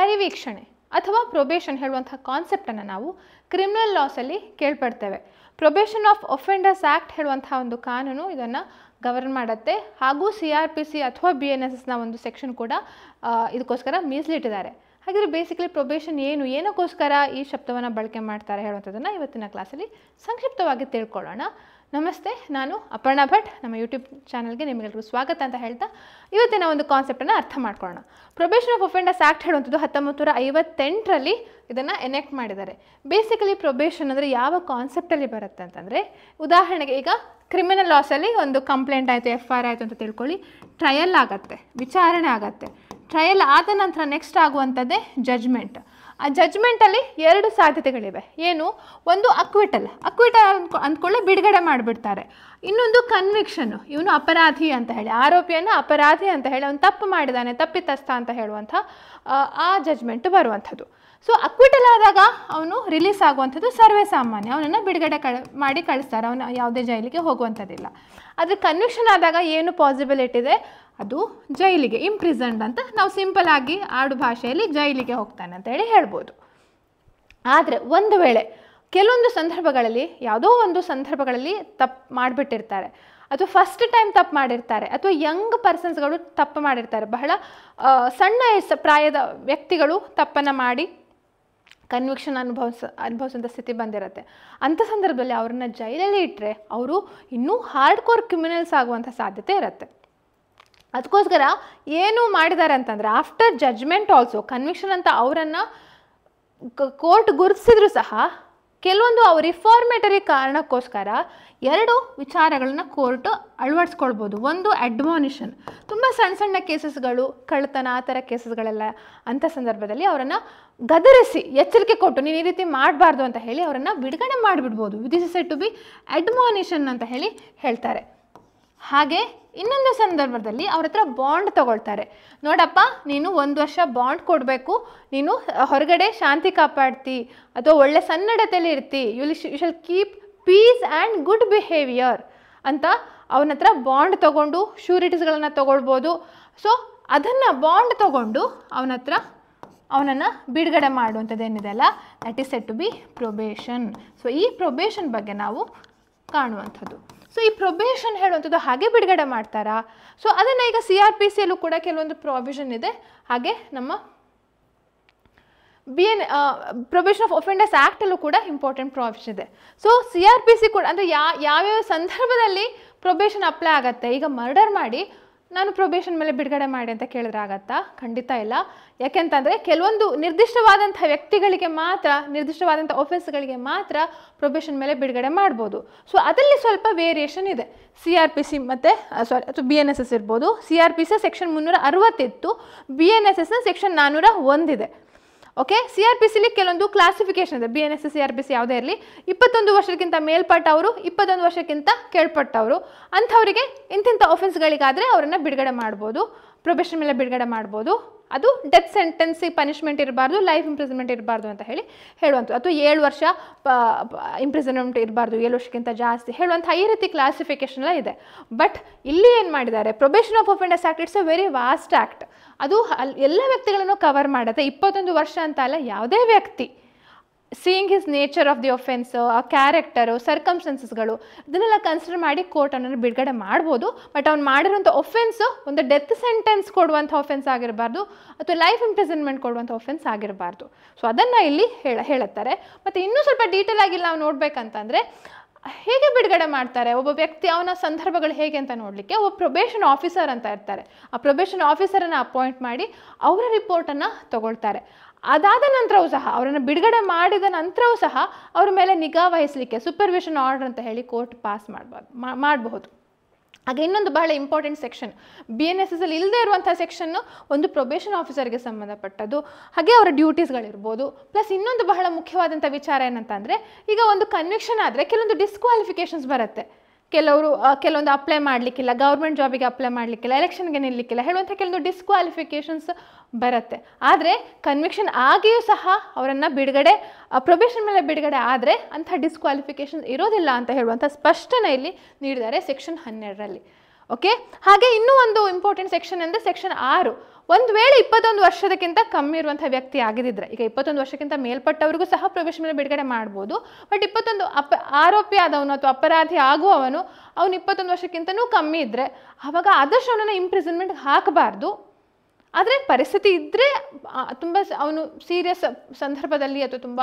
ಪರಿವೀಕ್ಷಣೆ ಅಥವಾ ಪ್ರೊಬೇಷನ್ ಹೇಳುವಂತಹ ಕಾನ್ಸೆಪ್ಟನ್ನು ನಾವು criminal ಲಾಸಲ್ಲಿ ಕೇಳ್ಪಡ್ತೇವೆ. Probation of offenders act ಹೇಳುವಂತಹ ಒಂದು ಕಾನೂನು ಇದನ್ನು ಗವರ್ನ್ ಮಾಡುತ್ತೆ. ಹಾಗೂ CRPC ಅಥವಾ BNSSನ ಒಂದು ಸೆಕ್ಷನ್ ಕೂಡ ಇದಕ್ಕೋಸ್ಕರ ಮೀಸಲಿಟ್ಟಿದ್ದಾರೆ. ಹಾಗಾದರೆ ಬೇಸಿಕಲಿ ಪ್ರೊಬೇಷನ್ ಏನಕ್ಕೋಸ್ಕರ ಈ ಶಬ್ದವನ್ನು ಬಳಕೆ ಮಾಡ್ತಾರೆ ಹೇಳುವಂಥದ್ದನ್ನು ಇವತ್ತಿನ ಕ್ಲಾಸಲ್ಲಿ ಸಂಕ್ಷಿಪ್ತವಾಗಿ ತಿಳ್ಕೊಳ್ಳೋಣ. ನಮಸ್ತೆ, ನಾನು ಅಪರ್ಣಾ ಭಟ್. ನಮ್ಮ ಯೂಟ್ಯೂಬ್ ಚಾನಲ್ಗೆ ನಿಮಗೆಲ್ಲರಿಗೂ ಸ್ವಾಗತ ಅಂತ ಹೇಳ್ತಾ ಇವತ್ತಿನ ಒಂದು ಕಾನ್ಸೆಪ್ಟನ್ನು ಅರ್ಥ ಮಾಡ್ಕೊಳ್ಳೋಣ. ಪ್ರೊಬೇಷನ್ ಆಫ್ ಅಫೆಂಡರ್ಸ್ ಆ್ಯಕ್ಟ್ ಹೇಳುವಂಥದ್ದು 1958ರಲ್ಲಿ ಇದನ್ನು ಎನೆಕ್ಟ್ ಮಾಡಿದ್ದಾರೆ. ಬೇಸಿಕಲಿ ಪ್ರೊಬೇಷನ್ ಅಂದರೆ ಯಾವ ಕಾನ್ಸೆಪ್ಟಲ್ಲಿ ಬರುತ್ತೆ ಅಂತಂದರೆ, ಉದಾಹರಣೆಗೆ ಈಗ ಕ್ರಿಮಿನಲ್ ಲಾಸಲ್ಲಿ ಒಂದು ಕಂಪ್ಲೇಂಟ್ ಆಯಿತು, FIR ಆಯಿತು ಅಂತ ತಿಳ್ಕೊಳ್ಳಿ. ಟ್ರಯಲ್ ಆಗುತ್ತೆ, ವಿಚಾರಣೆ ಆಗುತ್ತೆ. ಟ್ರಯಲ್ ಆದ ನಂತರ ನೆಕ್ಸ್ಟ್ ಆಗುವಂಥದ್ದೇ ಜಡ್ಜ್ಮೆಂಟ್. ಆ ಜಡ್ಜ್ಮೆಂಟಲ್ಲಿ ಎರಡು ಸಾಧ್ಯತೆಗಳಿವೆ. ಏನು? ಒಂದು ಅಕ್ವಿಟಲ್ ಅಂದ್ಕೊಳ್ಳಿ, ಬಿಡುಗಡೆ ಮಾಡಿಬಿಡ್ತಾರೆ. ಇನ್ನೊಂದು ಕನ್ವಿಕ್ಷನ್ನು, ಇವನು ಅಪರಾಧಿ ಅಂತ ಹೇಳಿ, ಆರೋಪಿಯನ್ನು ಅಪರಾಧಿ ಅಂತ ಹೇಳಿ, ಅವನು ತಪ್ಪು ಮಾಡಿದ್ದಾನೆ, ತಪ್ಪಿತಸ್ಥ ಅಂತ ಹೇಳುವಂಥ ಆ ಜಡ್ಜ್ಮೆಂಟ್ ಬರುವಂಥದ್ದು. ಸೊ ಅಕ್ವಿಟಲ್ ಆದಾಗ ಅವನು ರಿಲೀಸ್ ಆಗುವಂಥದ್ದು ಸರ್ವೇ ಸಾಮಾನ್ಯ, ಅವನನ್ನು ಬಿಡುಗಡೆ ಮಾಡಿ ಕಳಿಸ್ತಾರೆ, ಅವನು ಯಾವುದೇ ಜೈಲಿಗೆ ಹೋಗುವಂಥದ್ದಿಲ್ಲ. ಆದರೆ ಕನ್ವಿಕ್ಷನ್ ಆದಾಗ ಏನು ಪಾಸಿಬಿಲಿಟಿ ಇದೆ? ಅದು ಜೈಲಿಗೆ, ಇಂಪ್ರಿಸನ್ಡ್ ಅಂತ ನಾವು ಸಿಂಪಲ್ ಆಗಿ ಆಡು ಭಾಷೆಯಲ್ಲಿ ಜೈಲಿಗೆ ಹೋಗ್ತಾನೆ ಅಂತ ಹೇಳಿ ಹೇಳ್ಬೋದು. ಆದರೆ ಒಂದು ವೇಳೆ ಕೆಲವೊಂದು ಸಂದರ್ಭಗಳಲ್ಲಿ, ಯಾವುದೋ ಒಂದು ಸಂದರ್ಭಗಳಲ್ಲಿ ತಪ್ಪು ಮಾಡಿಬಿಟ್ಟಿರ್ತಾರೆ, ಅಥವಾ ಫಸ್ಟ್ ಟೈಮ್ ತಪ್ಪು ಮಾಡಿರ್ತಾರೆ, ಅಥವಾ ಯಂಗ್ ಪರ್ಸನ್ಸ್ಗಳು ತಪ್ಪು ಮಾಡಿರ್ತಾರೆ, ಬಹಳ ಸಣ್ಣ ಪ್ರಾಯದ ವ್ಯಕ್ತಿಗಳು ತಪ್ಪನ್ನು ಮಾಡಿ ಕನ್ವಿಕ್ಷನ್ ಅನುಭವಿಸೋಂಥ ಸ್ಥಿತಿ ಬಂದಿರುತ್ತೆ. ಅಂಥ ಸಂದರ್ಭದಲ್ಲಿ ಅವ್ರನ್ನ ಜೈಲಲ್ಲಿ ಇಟ್ಟರೆ ಅವರು ಇನ್ನೂ ಹಾರ್ಡ್ ಕೋರ್ ಕ್ರಿಮಿನಲ್ಸ್ ಆಗುವಂಥ ಸಾಧ್ಯತೆ ಇರುತ್ತೆ. ಅದಕ್ಕೋಸ್ಕರ ಏನು ಮಾಡಿದ್ದಾರೆ ಅಂತಂದರೆ, ಆಫ್ಟರ್ ಜಡ್ಜ್ಮೆಂಟ್ ಆಲ್ಸೋ ಕನ್ವಿಕ್ಷನ್ ಅಂತ ಅವರನ್ನು ಕೋರ್ಟ್ ಗುರುತಿಸಿದ್ರು ಸಹ ಕೆಲವೊಂದು ರಿಫಾರ್ಮೇಟರಿ ಕಾರಣಕ್ಕೋಸ್ಕರ ಎರಡು ವಿಚಾರಗಳನ್ನ ಕೋರ್ಟ್ ಅಳವಡಿಸ್ಕೊಳ್ಬೋದು. ಒಂದು ಅಡ್ಮಾನಿಷನ್, ತುಂಬ ಸಣ್ಣ ಸಣ್ಣ ಕೇಸಸ್ಗಳು, ಕಳ್ಳತನ ಆ ಥರ ಕೇಸಸ್ಗಳೆಲ್ಲ ಅಂಥ ಸಂದರ್ಭದಲ್ಲಿ ಅವರನ್ನು ಗದರಿಸಿ ಎಚ್ಚರಿಕೆ ಕೊಟ್ಟು ನೀನು ಈ ರೀತಿ ಮಾಡಬಾರ್ದು ಅಂತ ಹೇಳಿ ಅವರನ್ನು ಬಿಡುಗಡೆ ಮಾಡಿಬಿಡ್ಬೋದು. This is shed to B ಅಡ್ಮಾನಿಷನ್ ಅಂತ ಹೇಳಿ ಹೇಳ್ತಾರೆ. ಹಾಗೆ ಇನ್ನೊಂದು ಸಂದರ್ಭದಲ್ಲಿ ಅವ್ರ ಹತ್ರ ಬಾಂಡ್ ತಗೊಳ್ತಾರೆ. ನೋಡಪ್ಪ, ನೀನು 1 ವರ್ಷ ಬಾಂಡ್ ಕೊಡಬೇಕು, ನೀನು ಹೊರಗಡೆ ಶಾಂತಿ ಕಾಪಾಡ್ತಿ ಅಥವಾ ಒಳ್ಳೆ ಸನ್ನಡತೆಯಲ್ಲಿ ಇರ್ತಿ, you shall keep peace and good behaviour ಅಂತ ಅವನ ಹತ್ರ ಬಾಂಡ್ ತೊಗೊಂಡು ಶ್ಯೂರಿಟೀಸ್ಗಳನ್ನು ತೊಗೊಳ್ಬೋದು. ಸೊ ಅದನ್ನು ಬಾಂಡ್ ತೊಗೊಂಡು ಅವನನ್ನು ಬಿಡುಗಡೆ ಮಾಡುವಂಥದ್ದೇನಿದೆ ಅಲ್ಲ, that is said to be probation. So ಈ ಪ್ರೊಬೇಷನ್ ಬಗ್ಗೆ ನಾವು ಕಾಣುವಂಥದ್ದು. ಸೊ ಈ ಪ್ರೊಬೇಷನ್ ಹೇಳುವಂಥದ್ದು ಹಾಗೆ ಬಿಡುಗಡೆ ಮಾಡ್ತಾರಾ? ಸೊ ಅದನ್ನು ಈಗ CRPCಯಲ್ಲೂ ಕೂಡ ಕೆಲವೊಂದು ಪ್ರಾವಿಷನ್ ಇದೆ. ಹಾಗೆ ನಮ್ಮ ಪ್ರೊಬೇಷನ್ ಆಫ್ ಅಫೆಂಡರ್ಸ್ ಆ್ಯಕ್ಟಲ್ಲೂ ಕೂಡ ಇಂಪಾರ್ಟೆಂಟ್ ಪ್ರಾವಿಷನ್ ಇದೆ. ಸೊ CRPC ಕೂಡ ಅಂದರೆ ಯಾವ್ಯಾವ ಸಂದರ್ಭದಲ್ಲಿ ಪ್ರೊಬೇಷನ್ ಅಪ್ಲೈ ಆಗುತ್ತೆ. ಈಗ ಮರ್ಡರ್ ಮಾಡಿ ನಾನು ಪ್ರೊಬೇಷನ್ ಮೇಲೆ ಬಿಡುಗಡೆ ಮಾಡಿ ಅಂತ ಕೇಳಿದ್ರೆ ಆಗತ್ತಾ? ಖಂಡಿತ ಇಲ್ಲ. ಯಾಕೆಂತಂದರೆ ಕೆಲವೊಂದು ನಿರ್ದಿಷ್ಟವಾದಂಥ ವ್ಯಕ್ತಿಗಳಿಗೆ ಮಾತ್ರ, ನಿರ್ದಿಷ್ಟವಾದಂಥ ಆಫೆನ್ಸ್ಗಳಿಗೆ ಮಾತ್ರ ಪ್ರೊಬೇಷನ್ ಮೇಲೆ ಬಿಡುಗಡೆ ಮಾಡ್ಬೋದು. ಸೊ ಅದರಲ್ಲಿ ಸ್ವಲ್ಪ ವೇರಿಯೇಷನ್ ಇದೆ. CRPC ಮತ್ತು ಅಥವಾ BNSS ಇರ್ಬೋದು. CRPC ಸೆಕ್ಷನ್ 360 ಇತ್ತು, BNSSನ ಸೆಕ್ಷನ್ 401 ಇದೆ. ಓಕೆ, CRPCಲಿ ಕೆಲವೊಂದು ಕ್ಲಾಸಿಫಿಕೇಶನ್ ಇದೆ. BNSS CRPC ಯಾವುದೇ ಇರಲಿ, 21 ವರ್ಷಕ್ಕಿಂತ ಮೇಲ್ಪಟ್ಟವರು, 21 ವರ್ಷಕ್ಕಿಂತ ಕೆಳಪಟ್ಟವರು, ಅಂಥವರಿಗೆ ಇಂತಿಂಥ ಆಫೆನ್ಸ್ಗಳಿಗಾದರೆ ಅವರನ್ನು ಬಿಡುಗಡೆ ಮಾಡ್ಬೋದು, ಪ್ರೊಬೇಷನ್ ಮೇಲೆ ಬಿಡುಗಡೆ ಮಾಡ್ಬೋದು. ಅದು ಡೆತ್ ಸೆಂಟೆನ್ಸಿಗೆ ಪನಿಷ್ಮೆಂಟ್ ಇರಬಾರ್ದು, ಲೈಫ್ ಇಂಪ್ರಿಸನ್ಮೆಂಟ್ ಇರಬಾರ್ದು ಅಂತ ಹೇಳುವಂಥದ್ದು. ಅಥವಾ 7 ವರ್ಷ ಇಂಪ್ರಿಸನ್ಮೆಂಟ್ ಇರಬಾರ್ದು, 7 ವರ್ಷಕ್ಕಿಂತ ಜಾಸ್ತಿ ಹೇಳುವಂಥ ಈ ರೀತಿ ಕ್ಲಾಸಿಫಿಕೇಶನ್ ಎಲ್ಲ ಇದೆ. ಬಟ್ ಇಲ್ಲಿ ಏನು ಮಾಡಿದ್ದಾರೆ, probation of offenders act it's a very vast act. ಅದು ಎಲ್ಲ ವ್ಯಕ್ತಿಗಳನ್ನು ಕವರ್ ಮಾಡುತ್ತೆ. 21 ವರ್ಷ ಅಂತ ಅಲ್ಲ, ಯಾವುದೇ ವ್ಯಕ್ತಿ seeing his nature of the offence, ಆ ಕ್ಯಾರೆಕ್ಟರು, ಸರ್ಕಮ್ಸ್ಟೆನ್ಸಸ್ಗಳು ಇದನ್ನೆಲ್ಲ ಕನ್ಸಿಡರ್ ಮಾಡಿ ಕೋರ್ಟ್ ಅವನನ್ನು ಬಿಡುಗಡೆ ಮಾಡ್ಬೋದು. ಬಟ್ ಅವ್ನು ಮಾಡಿರೋಂಥ ಒಫೆನ್ಸು ಒಂದು ಡೆತ್ ಸೆಂಟೆನ್ಸ್ ಕೊಡುವಂಥ ಒಫೆನ್ಸ್ ಆಗಿರಬಾರ್ದು, ಅಥವಾ ಲೈಫ್ ಇಂಪ್ರಿಸನ್ಮೆಂಟ್ ಕೊಡುವಂಥ ಒಫೆನ್ಸ್ ಆಗಿರಬಾರ್ದು. ಸೊ ಅದನ್ನು ಇಲ್ಲಿ ಹೇಳುತ್ತಾರೆ. ಮತ್ತು ಇನ್ನೂ ಸ್ವಲ್ಪ ಡೀಟೇಲ್ ಆಗಿ ನಾವು ನೋಡಬೇಕಂತಂದರೆ, ಹೇಗೆ ಬಿಡುಗಡೆ ಮಾಡ್ತಾರೆ ಒಬ್ಬ ವ್ಯಕ್ತಿ, ಅವನ ಸಂದರ್ಭಗಳು ಹೇಗೆ ಅಂತ ನೋಡಲಿಕ್ಕೆ ಒಬ್ಬ ಪ್ರೊಬೇಷನ್ ಆಫೀಸರ್ ಅಂತ ಇರ್ತಾರೆ. ಆ ಪ್ರೊಬೇಷನ್ ಆಫೀಸರನ್ನು ಅಪಾಯಿಂಟ್ ಮಾಡಿ ಅವರ ರಿಪೋರ್ಟನ್ನು ತಗೊಳ್ತಾರೆ. ಅದಾದ ನಂತರವೂ ಸಹ, ಅವರನ್ನು ಬಿಡುಗಡೆ ಮಾಡಿದ ನಂತರವೂ ಸಹ ಅವ್ರ ಮೇಲೆ ನಿಗಾ ವಹಿಸಲಿಕ್ಕೆ ಸೂಪರ್ವಿಷನ್ ಆರ್ಡರ್ ಅಂತ ಹೇಳಿ ಕೋರ್ಟ್ ಪಾಸ್ ಮಾಡಬಹುದು. ಹಾಗೆ ಇನ್ನೊಂದು ಬಹಳ ಇಂಪಾರ್ಟೆಂಟ್ ಸೆಕ್ಷನ್ BNSSಲ್ಲಿ ಇಲ್ಲದೆ ಇರುವಂಥ ಸೆಕ್ಷನ್ನು ಒಂದು ಪ್ರೊಬೇಷನ್ ಆಫೀಸರ್ಗೆ ಸಂಬಂಧಪಟ್ಟದ್ದು. ಹಾಗೆ ಅವರ ಡ್ಯೂಟೀಸ್ಗಳಿರ್ಬೋದು. ಪ್ಲಸ್ ಇನ್ನೊಂದು ಬಹಳ ಮುಖ್ಯವಾದಂಥ ವಿಚಾರ ಏನಂತಂದರೆ, ಈಗ ಒಂದು ಕನ್ವಿಕ್ಷನ್ ಆದರೆ ಕೆಲವೊಂದು ಡಿಸ್ಕ್ವಾಲಿಫಿಕೇಷನ್ಸ್ ಬರುತ್ತೆ. ಕೆಲವೊಂದು ಅಪ್ಲೈ ಮಾಡಲಿಕ್ಕಿಲ್ಲ, ಗೌರ್ಮೆಂಟ್ ಜಾಬಿಗೆ ಅಪ್ಲೈ ಮಾಡಲಿಕ್ಕಿಲ್ಲ, ಎಲೆಕ್ಷನ್ಗೆ ನಿಲ್ಲಲಿಕ್ಕಿಲ್ಲ ಹೇಳುವಂಥ ಕೆಲವೊಂದು ಡಿಸ್ಕ್ವಾಲಿಫಿಕೇಷನ್ಸ್ ಬರುತ್ತೆ. ಆದರೆ ಕನ್ವಿಕ್ಷನ್ ಆಗಿಯೂ ಸಹ ಅವರನ್ನು ಪ್ರೊಬೇಷನ್ ಮೇಲೆ ಬಿಡುಗಡೆ ಆದರೆ ಅಂಥ ಡಿಸ್ಕ್ವಾಲಿಫಿಕೇಷನ್ ಇರೋದಿಲ್ಲ ಅಂತ ಹೇಳುವಂಥ ಸ್ಪಷ್ಟನೆ ಇಲ್ಲಿ ನೀಡಿದ್ದಾರೆ ಸೆಕ್ಷನ್ 12ರಲ್ಲಿ. ಓಕೆ, ಹಾಗೆ ಇನ್ನೂ ಒಂದು ಇಂಪಾರ್ಟೆಂಟ್ ಸೆಕ್ಷನ್ ಅಂದರೆ ಸೆಕ್ಷನ್ 6. ಒಂದು ವೇಳೆ 21 ವರ್ಷದಕ್ಕಿಂತ ಕಮ್ಮಿ ಇರುವಂಥ ವ್ಯಕ್ತಿ ಆಗಿದ್ದರೆ, ಈಗ 21 ವರ್ಷಕ್ಕಿಂತ ಮೇಲ್ಪಟ್ಟವರಿಗೂ ಸಹ ಪ್ರೊಬೇಷನ್ ಮೇಲೆ ಬಿಡುಗಡೆ ಮಾಡ್ಬೋದು. ಬಟ್ 21 ಆರೋಪಿ ಆದವನು ಅಥವಾ ಅಪರಾಧಿ ಆಗುವವನು ಅವನು 21 ವರ್ಷಕ್ಕಿಂತನೂ ಕಮ್ಮಿ ಇದ್ದರೆ ಆವಾಗ ಆದಷ್ಟು ಅವನನ್ನು ಇಂಪ್ರಿಸನ್ಮೆಂಟ್ಗೆ ಹಾಕಬಾರ್ದು. ಆದರೆ ಪರಿಸ್ಥಿತಿ ಇದ್ದರೆ ತುಂಬ ಅವನು ಸೀರಿಯಸ್ ಸಂದರ್ಭದಲ್ಲಿ ಅಥವಾ ತುಂಬ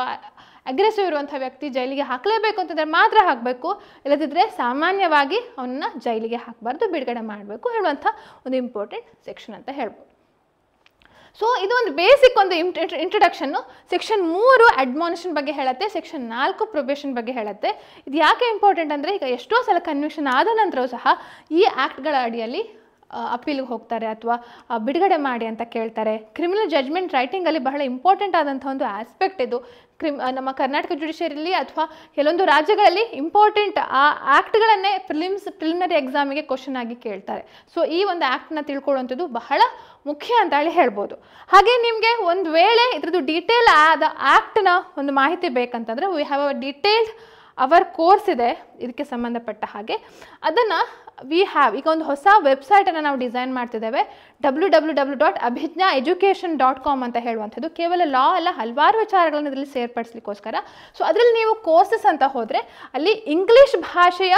ಅಗ್ರೆಸಿವ್ ಇರುವಂಥ ವ್ಯಕ್ತಿ ಜೈಲಿಗೆ ಹಾಕಲೇಬೇಕು ಅಂತಂದರೆ ಮಾತ್ರ ಹಾಕಬೇಕು, ಇಲ್ಲದಿದ್ದರೆ ಸಾಮಾನ್ಯವಾಗಿ ಅವನನ್ನು ಜೈಲಿಗೆ ಹಾಕಬಾರ್ದು, ಬಿಡುಗಡೆ ಮಾಡಬೇಕು ಹೇಳುವಂಥ ಒಂದು ಇಂಪಾರ್ಟೆಂಟ್ ಸೆಕ್ಷನ್ ಅಂತ ಹೇಳ್ಬೋದು. ಸೊ ಇದು ಒಂದು ಬೇಸಿಕ್ ಒಂದು ಇಂಟ್ರಡಕ್ಷನ್ನು. ಸೆಕ್ಷನ್ 3 ಅಡ್ಮಾನಿಷನ್ ಬಗ್ಗೆ ಹೇಳುತ್ತೆ, ಸೆಕ್ಷನ್ 4 ಪ್ರೊಬೇಷನ್ ಬಗ್ಗೆ ಹೇಳುತ್ತೆ. ಇದು ಯಾಕೆ ಇಂಪಾರ್ಟೆಂಟ್ ಅಂದರೆ ಈಗ ಎಷ್ಟೋ ಸಲ ಕನ್ವಿಕ್ಷನ್ ಆದ ನಂತರವೂ ಸಹ ಈ ಆ್ಯಕ್ಟ್ಗಳ ಅಡಿಯಲ್ಲಿ ಅಪೀಲ್ಗೆ ಹೋಗ್ತಾರೆ ಅಥವಾ ಬಿಡುಗಡೆ ಮಾಡಿ ಅಂತ ಕೇಳ್ತಾರೆ. ಕ್ರಿಮಿನಲ್ ಜಡ್ಜ್ಮೆಂಟ್ ರೈಟಿಂಗಲ್ಲಿ ಬಹಳ ಇಂಪಾರ್ಟೆಂಟ್ ಆದಂಥ ಒಂದು ಆಸ್ಪೆಕ್ಟ್ ಇದು. ನಮ್ಮ ಕರ್ನಾಟಕ ಜುಡಿಷಿಯರಿಯಲ್ಲಿ ಅಥವಾ ಕೆಲವೊಂದು ರಾಜ್ಯಗಳಲ್ಲಿ ಇಂಪಾರ್ಟೆಂಟ್ ಆ ಆ್ಯಕ್ಟ್ಗಳನ್ನೇ ಪ್ರಿಲಿಮಿನರಿ ಎಕ್ಸಾಮಿಗೆ ಕ್ವಶನ್ ಆಗಿ ಕೇಳ್ತಾರೆ. ಸೊ ಈ ಒಂದು ಆ್ಯಕ್ಟ್ನ ತಿಳ್ಕೊಳ್ಳುವಂಥದ್ದು ಬಹಳ ಮುಖ್ಯ ಅಂತ ಹೇಳಿ ಹೇಳ್ಬೋದು. ಹಾಗೆ ನಿಮಗೆ ಒಂದು ವೇಳೆ ಇದ್ರದ್ದು ಡೀಟೇಲ್ ಆದ ಆ್ಯಕ್ಟ್ನ ಒಂದು ಮಾಹಿತಿ ಬೇಕಂತಂದರೆ we have a detailed hour course ಇದೆ ಇದಕ್ಕೆ ಸಂಬಂಧಪಟ್ಟ ಹಾಗೆ. ಅದನ್ನು ಈಗ ಒಂದು ಹೊಸ ವೆಬ್ಸೈಟನ್ನು ನಾವು ಡಿಸೈನ್ ಮಾಡ್ತಿದ್ದೇವೆ, www.abhijnaeducation.com ಅಂತ ಹೇಳುವಂಥದ್ದು. ಕೇವಲ ಲಾ ಅಲ್ಲ, ಹಲವಾರು ವಿಚಾರಗಳನ್ನು ಇದರಲ್ಲಿ ಸೇರ್ಪಡಿಸ್ಲಿಕ್ಕೋಸ್ಕರ. ಸೊ ಅದರಲ್ಲಿ ನೀವು ಕೋರ್ಸಸ್ ಅಂತ ಹೋದರೆ ಅಲ್ಲಿ ಇಂಗ್ಲೀಷ್ ಭಾಷೆಯ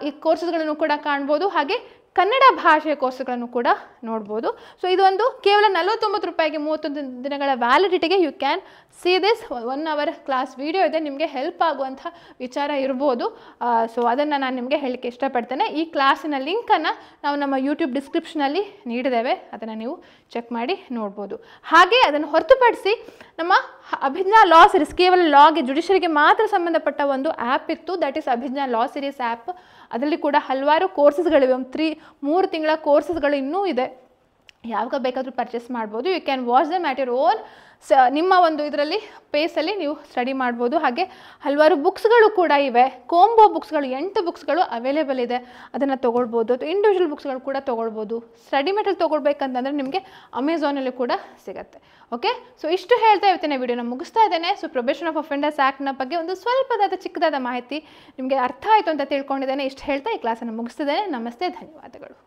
ಈ ಕೋರ್ಸಸ್ಗಳನ್ನು ಕೂಡ ಕಾಣ್ಬೋದು, ಹಾಗೆ ಕನ್ನಡ ಭಾಷೆಯ ಕೋರ್ಸ್ಗಳನ್ನು ಕೂಡ ನೋಡ್ಬೋದು. ಸೊ ಇದು ಒಂದು ಕೇವಲ 49 ರೂಪಾಯಿಗೆ 31 ದಿನಗಳ ವ್ಯಾಲಿಡಿಟಿಗೆ you can see this 1 hour class video ಇದೆ, ನಿಮಗೆ ಹೆಲ್ಪ್ ಆಗುವಂಥ ವಿಚಾರ ಇರ್ಬೋದು. ಸೊ ಅದನ್ನು ನಾನು ನಿಮಗೆ ಹೇಳಲಿಕ್ಕೆ ಇಷ್ಟಪಡ್ತೇನೆ. ಈ ಕ್ಲಾಸಿನ ಲಿಂಕನ್ನು ನಾವು ನಮ್ಮ ಯೂಟ್ಯೂಬ್ ಡಿಸ್ಕ್ರಿಪ್ಷನಲ್ಲಿ ನೀಡಿದ್ದೇವೆ, ಅದನ್ನು ನೀವು ಚೆಕ್ ಮಾಡಿ ನೋಡ್ಬೋದು. ಹಾಗೆ ಅದನ್ನು ಹೊರತುಪಡಿಸಿ ನಮ್ಮ ಅಭಿಜ್ಞಾ ಲಾ ಸಿರೀಸ್, ಕೇವಲ ಲಾಗೆ ಜುಡಿಷರಿಗೆ ಮಾತ್ರ ಸಂಬಂಧಪಟ್ಟ ಒಂದು ಆ್ಯಪ್ ಇತ್ತು, that is Abhijna law series app. ಅದರಲ್ಲಿ ಕೂಡ ಹಲವಾರು ಕೋರ್ಸಸ್ಗಳಿವೆ, 3 ತಿಂಗಳ ಕೋರ್ಸಸ್ಗಳು ಇನ್ನೂ ಇದೆ. ಯಾವಾಗ ಬೇಕಾದರೂ ಪರ್ಚೇಸ್ ಮಾಡ್ಬೋದು. You can watch them at your own. ನಿಮ್ಮ ಒಂದು ಇದರಲ್ಲಿ ಪೇಸಲ್ಲಿ ನೀವು ಸ್ಟಡಿ ಮಾಡ್ಬೋದು. ಹಾಗೆ ಹಲವಾರು ಬುಕ್ಸ್ಗಳು ಕೂಡ ಇವೆ, ಕೋಂಬೋ ಬುಕ್ಸ್ಗಳು 8 ಬುಕ್ಸ್ಗಳು ಅವೈಲೇಬಲ್ ಇದೆ, ಅದನ್ನು ತೊಗೊಳ್ಬೋದು. ಅಥವಾ ಇಂಡಿವಿಜುವಲ್ ಬುಕ್ಸ್ಗಳು ಕೂಡ ತೊಗೊಳ್ಬೋದು. ಸ್ಟಡಿ ಮೆಟೀರಿಯಲ್ ತೊಗೊಳ್ಬೇಕಂತಂದರೆ ನಿಮಗೆ ಅಮೆಝಾನಲ್ಲಿ ಕೂಡ ಸಿಗುತ್ತೆ. ಓಕೆ, ಸೊ ಇಷ್ಟು ಹೇಳ್ತಾ ಇವತ್ತಿನ ವಿಡಿಯೋನ ಮುಗಿಸ್ತಾ ಇದ್ದೇನೆ. ಸೊ ಪ್ರೊಬೇಷನ್ ಆಫ್ ಅಫೆಂಡರ್ಸ್ ಆ್ಯಕ್ಟ್ನ ಬಗ್ಗೆ ಒಂದು ಸ್ವಲ್ಪದಾದ ಚಿಕ್ಕದಾದ ಮಾಹಿತಿ ನಿಮಗೆ ಅರ್ಥ ಆಯಿತು ಅಂತ ತಿಳ್ಕೊಂಡಿದ್ದೇನೆ. ಇಷ್ಟು ಹೇಳ್ತಾ ಈ ಕ್ಲಾಸನ್ನು ಮುಗಿಸ್ತಿದ್ದೇನೆ. ನಮಸ್ತೆ, ಧನ್ಯವಾದಗಳು.